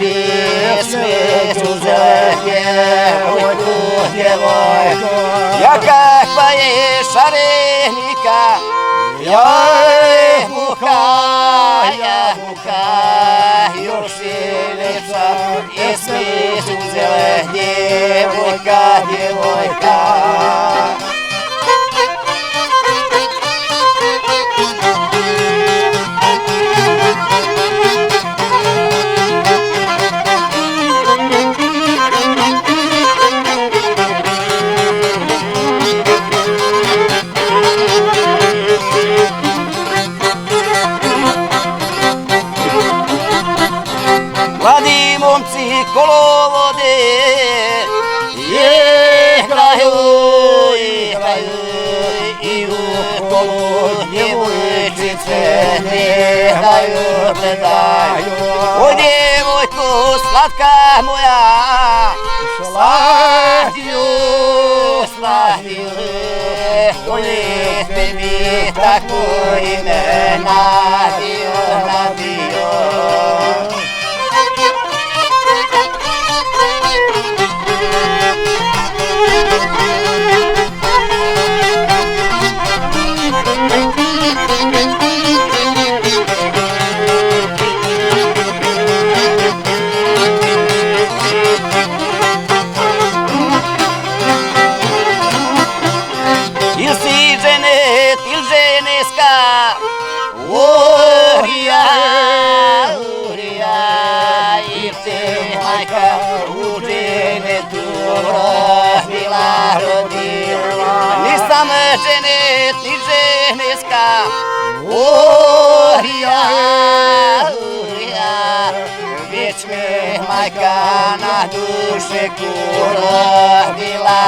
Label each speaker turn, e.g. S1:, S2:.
S1: Između djevojku, djevojku, ja kakva je šarenika, joj muka, još je lepša, između djevojka, djevojka. Mladi momci kolovode igraju i u kolu djevojčice gledaju. Oj djevojko slatka moja, slahdiju, lijepe mi tako ime nadio. Il si ženet, il ženeska, urija, il te majka u ženetu rodila. Nisam ženet, ni ženeska, urija, već me majka na dušeku rodila.